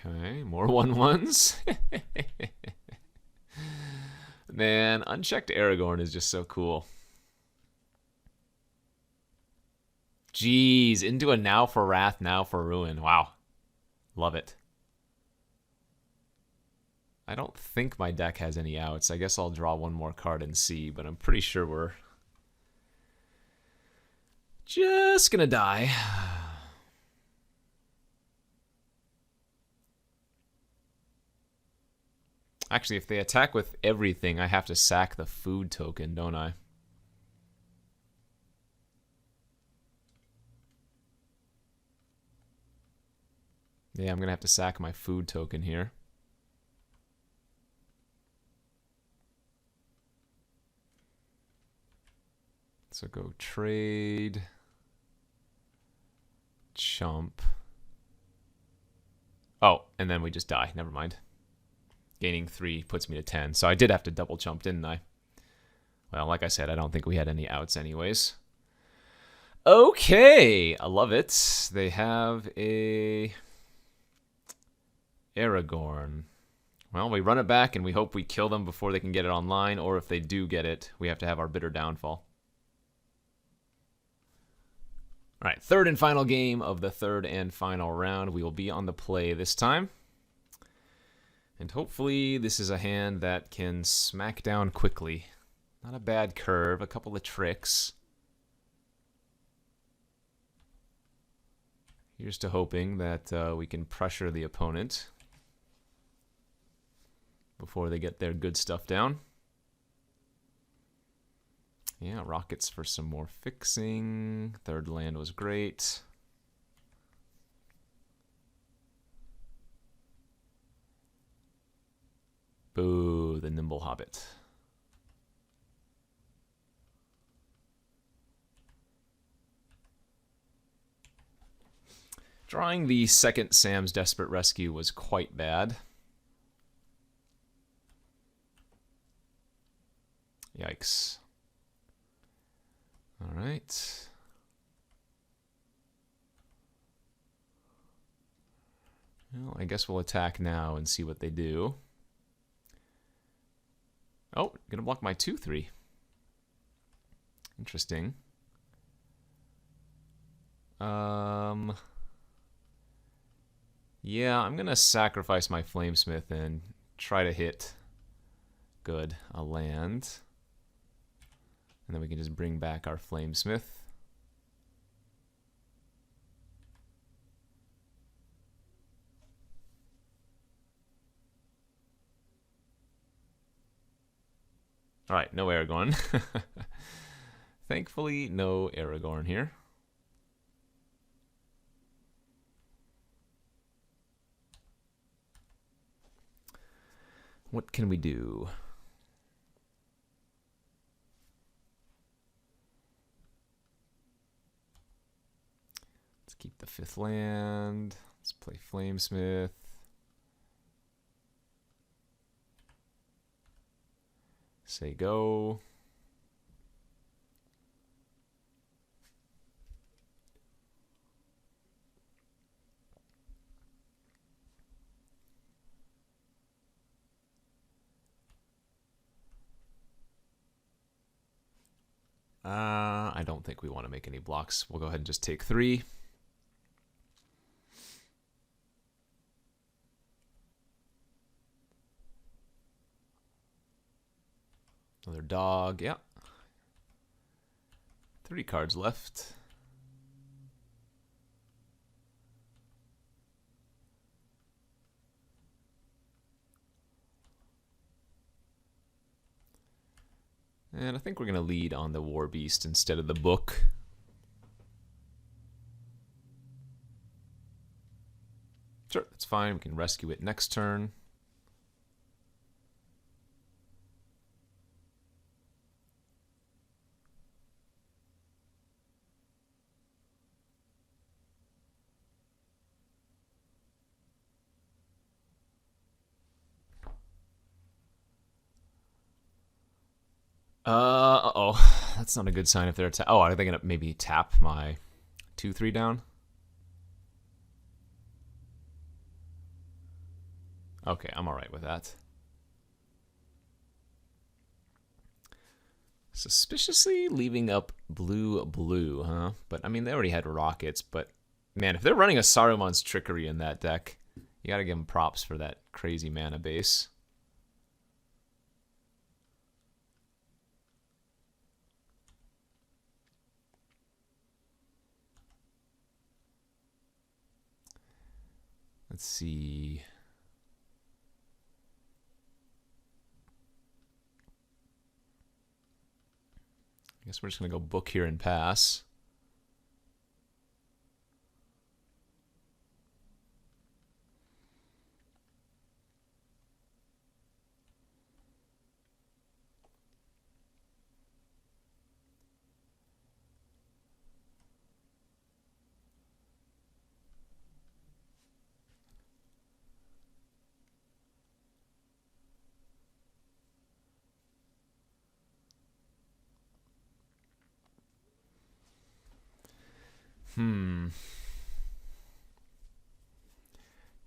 Speaker 1: Okay, more 1/1s. Man, unchecked Aragorn is just so cool. Jeez, into a now for wrath, now for ruin. Wow. Love it. I don't think my deck has any outs. I guess I'll draw one more card and see, but I'm pretty sure we're just gonna die. Actually, if they attack with everything, I have to sack the food token, don't I? Yeah, I'm going to have to sack my food token here. So go trade. Chump. Oh, and then we just die. Never mind. Gaining 3 puts me to 10. So I did have to double chump, didn't I? Well, like I said, I don't think we had any outs anyways. Okay, I love it. They have a Aragorn. Well, we run it back and we hope we kill them before they can get it online, or if they do get it, we have to have our bitter downfall. All right, third and final game of the third and final round. We will be on the play this time. And hopefully this is a hand that can smack down quickly. Not a bad curve, a couple of tricks. Here's to hoping that we can pressure the opponent before they get their good stuff down. Yeah, rockets for some more fixing. Third land was great. Boo, the Nimble Hobbit. Drawing the second Sam's Desperate Rescue was quite bad. Yikes. All right. Well, I guess we'll attack now and see what they do. Oh, gonna block my 2/3. Interesting. Yeah, I'm gonna sacrifice my Flamesmith and try to hit a land. And then we can just bring back our Flamesmith. All right, no Aragorn. Thankfully, no Aragorn here. What can we do? Let's keep the 5th land. Let's play Flamesmith. Say go. I don't think we want to make any blocks. We'll go ahead and just take 3. Another dog, yeah. 3 cards left. And I think we're going to lead on the War Beast instead of the book. Sure, that's fine. We can rescue it next turn. Uh-oh. That's not a good sign if they're oh, are they going to maybe tap my 2-3 down? Okay, I'm alright with that. Suspiciously leaving up blue, huh? But, I mean, they already had rockets, but, man, if they're running a Saruman's Trickery in that deck, you gotta give them props for that crazy mana base. Let's see. I guess we're just going to go book here and pass.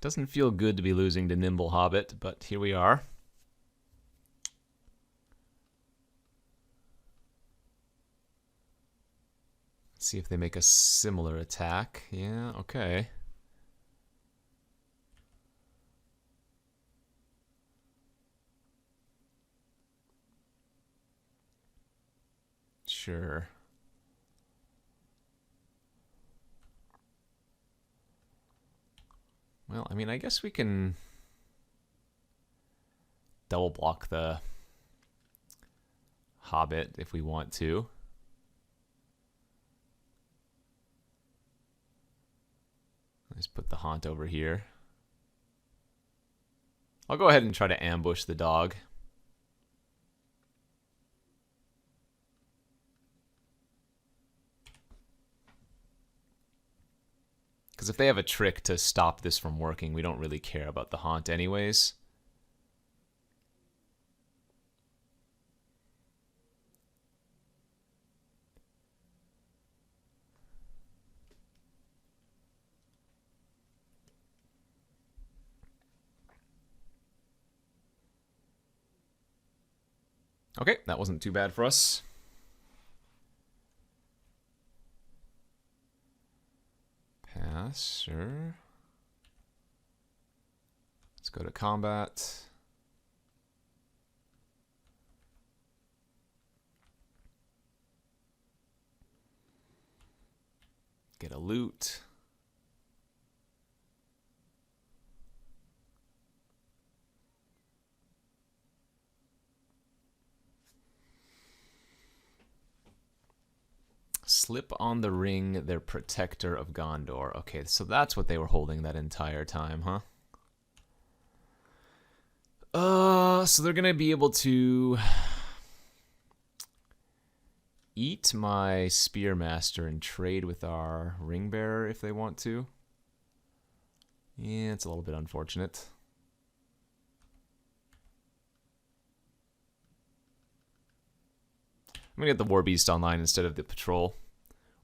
Speaker 1: Doesn't feel good to be losing to Nimble Hobbit, but here we are. Let's see if they make a similar attack. Yeah, okay. Sure. Well, I mean, I guess we can double block the Hobbit if we want to. Let's put the Haunt over here. I'll go ahead and try to ambush the dog. Because if they have a trick to stop this from working, we don't really care about the Haunt anyways. Okay, that wasn't too bad for us. Pass, sure. Let's go to combat. Get a loot. Slip on the ring, their protector of Gondor. Okay, so that's what they were holding that entire time, huh? So they're gonna be able to eat my Spearmaster and trade with our Ring Bearer if they want to. Yeah, it's a little bit unfortunate. I'm gonna get the War Beast online instead of the Patrol.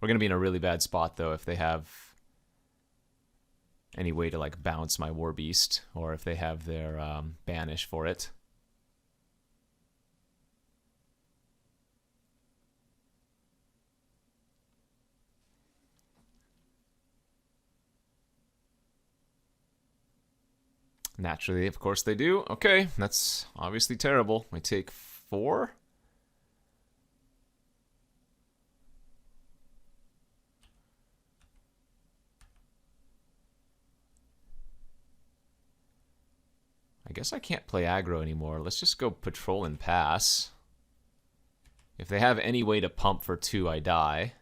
Speaker 1: We're gonna be in a really bad spot though if they have any way to like bounce my War Beast, or if they have their banish for it. Naturally, of course they do. Okay, that's obviously terrible. We take 4. I guess I can't play aggro anymore. Let's just go patrol and pass. If they have any way to pump for 2, I die.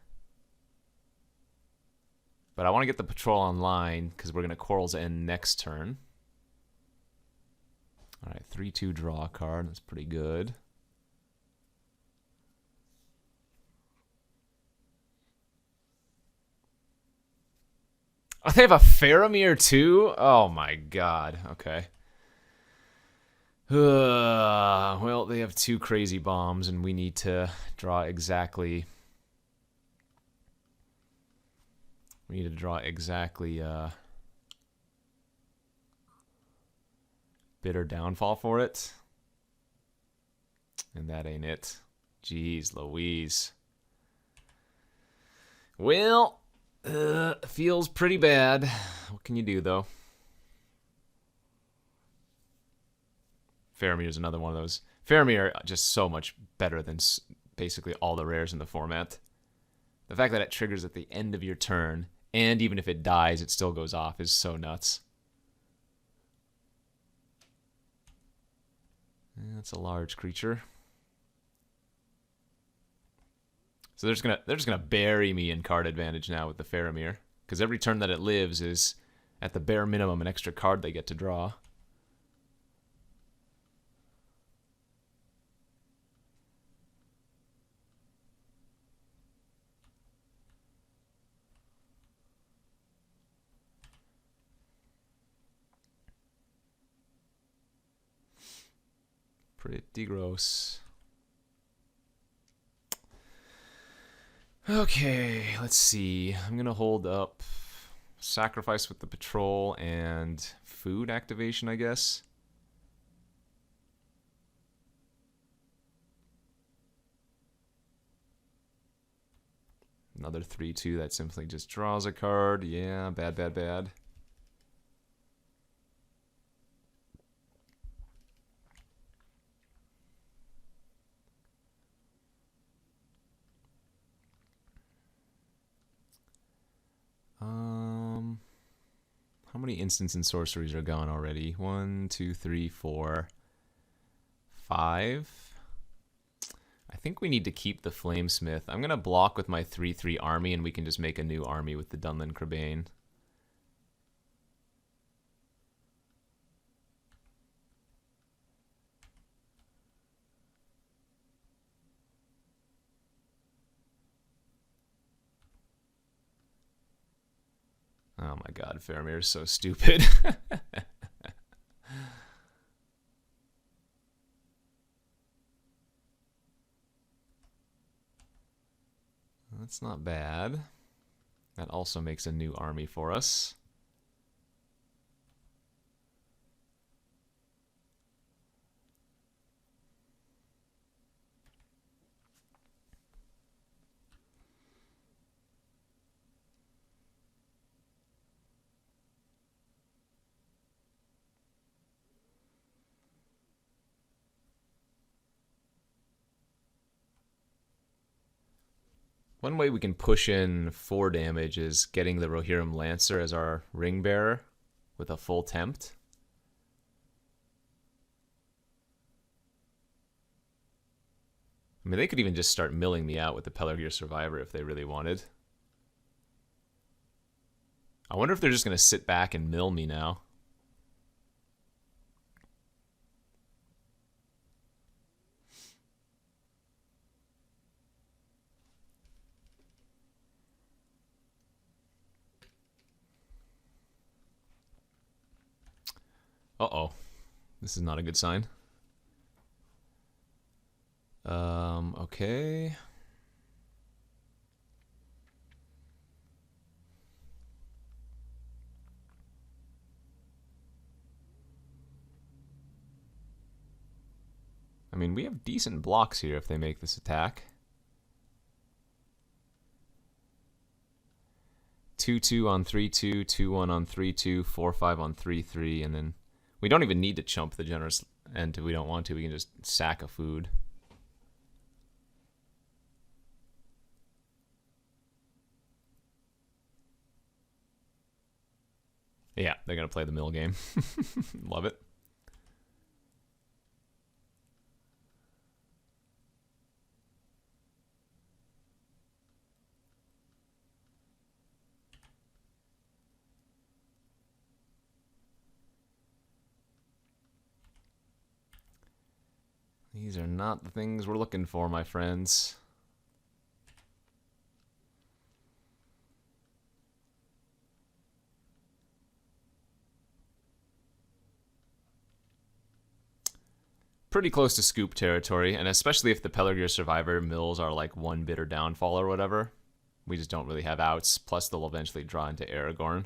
Speaker 1: But I want to get the patrol online because we're going to Coral's End next turn. All right, 3-2 draw a card. That's pretty good. Oh, they have a Faramir too? Oh my god. Okay. Well, they have 2 crazy bombs, and we need to draw exactly... We need to draw exactly Bitter Downfall for it. And that ain't it. Jeez Louise. Well, feels pretty bad. What can you do, though? Faramir is another one of those. Faramir are just so much better than basically all the rares in the format. The fact that it triggers at the end of your turn, and even if it dies, it still goes off, is so nuts. That's a large creature. So they're just gonna bury me in card advantage now with the Faramir, because every turn that it lives is at the bare minimum an extra card they get to draw. Pretty gross. Okay, let's see. I'm gonna hold up Sacrifice with the Patrol and Food activation, I guess. Another 3-2 that simply just draws a card. Yeah, bad, bad, bad. How many instants and sorceries are gone already? 1, 2, 3, 4, 5. I think we need to keep the Flamesmith. I'm going to block with my 3-3 army, and we can just make a new army with the Dunlin Crebain. Oh my god, Faramir is so stupid. That's not bad. That also makes a new army for us. One way we can push in 4 damage is getting the Rohirrim Lancer as our ring bearer with a full tempt. I mean, they could even just start milling me out with the Pelargir Survivor if they really wanted. I wonder if they're just going to sit back and mill me now. Uh-oh. This is not a good sign. Okay. I mean, we have decent blocks here if they make this attack. 2-2 on 3-2, 2-1 on 3-2, 4-5 on 3-3, and then we don't even need to chump the generous end if we don't want to. We can just sack a food. Yeah, they're going to play the mill game. Love it. These are not the things we're looking for, my friends. Pretty close to scoop territory, and especially if the Pelargir Survivor mills are like one bitter downfall or whatever. We just don't really have outs, plus they'll eventually draw into Aragorn.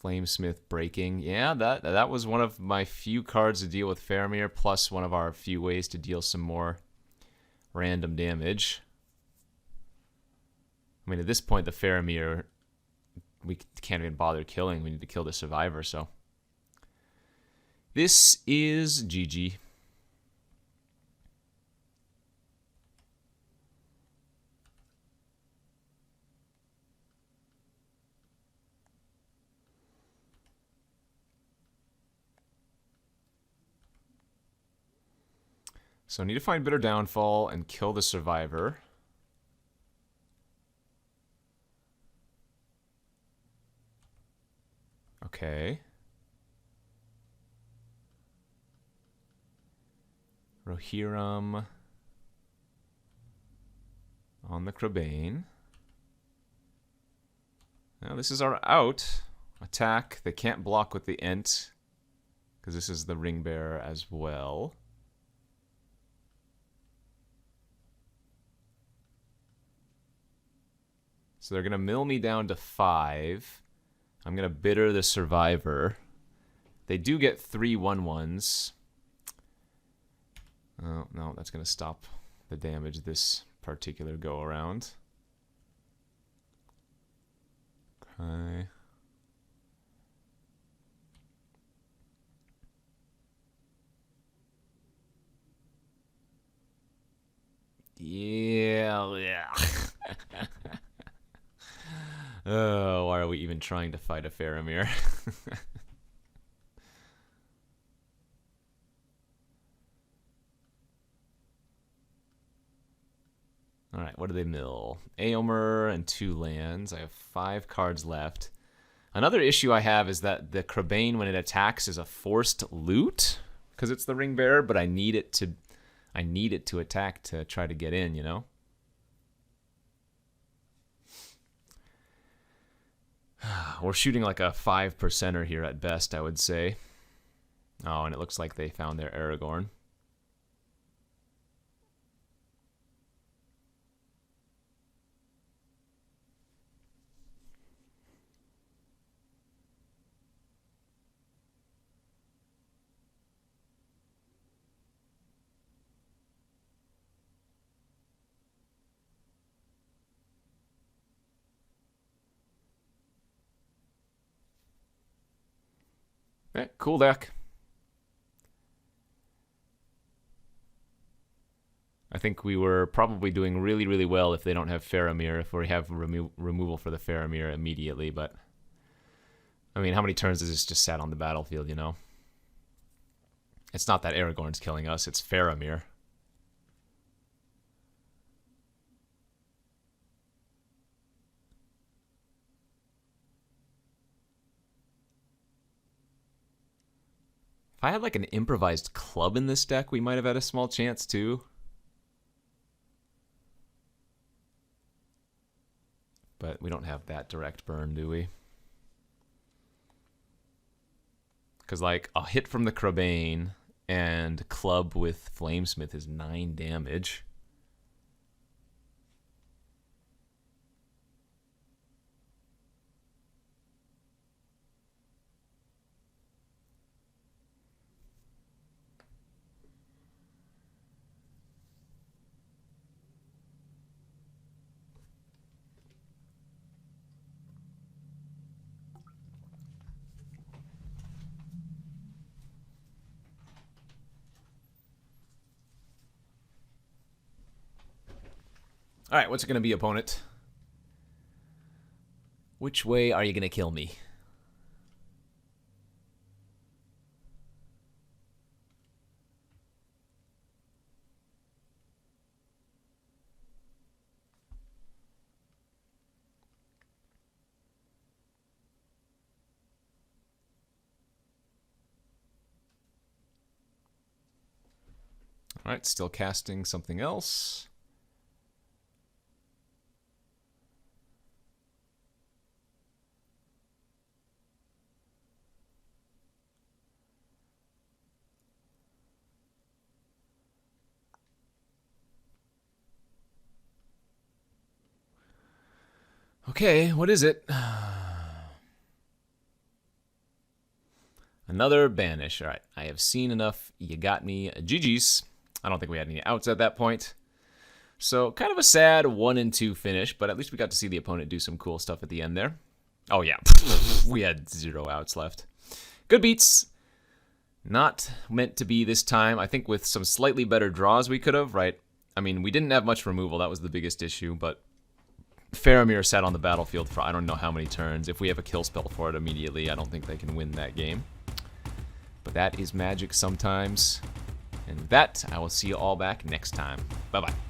Speaker 1: Flamesmith breaking. Yeah, that was one of my few cards to deal with Faramir, plus one of our few ways to deal some more random damage. I mean, at this point, the Faramir, we can't even bother killing. We need to kill the Survivor, so... This is GG. So I need to find Bitter Downfall and kill the Survivor. Okay. Rohirrim on the Crabane. Now this is our out. Attack. They can't block with the Ent, because this is the Ring Bearer as well. So they're going to mill me down to 5. I'm going to bitter the Survivor. They do get 3 1/1s. Oh, no, that's going to stop the damage this particular go-around. Okay. Yeah. Oh, why are we even trying to fight a Faramir? Alright, what do they mill? Aomer and 2 lands. I have 5 cards left. Another issue I have is that the Crabane, when it attacks, is a forced loot, because it's the Ring Bearer, but I need it to attack to try to get in, you know? We're shooting like a 5%er here at best, I would say. Oh, and it looks like they found their Aragorn. Yeah, cool deck. I think we were probably doing really, really well if they don't have Faramir, if we have removal for the Faramir immediately, but... I mean, how many turns has this just sat on the battlefield, you know? It's not that Aragorn's killing us, it's Faramir. If I had like an improvised club in this deck, we might have had a small chance too. But we don't have that direct burn, do we? Because like a hit from the Crabane and club with Flamesmith is 9 damage. All right, what's it going to be, opponent? Which way are you going to kill me? Alright, still casting something else. Okay, what is it? Another banish. All right, I have seen enough. You got me. GG's. I don't think we had any outs at that point. So kind of a sad 1-2 finish, but at least we got to see the opponent do some cool stuff at the end there. Oh yeah, we had 0 outs left. Good beats. Not meant to be this time. I think with some slightly better draws we could have, right? I mean, we didn't have much removal. That was the biggest issue, but Faramir sat on the battlefield for I don't know how many turns. If we have a kill spell for it immediately, I don't think they can win that game. But that is Magic sometimes. And with that, I will see you all back next time. Bye-bye.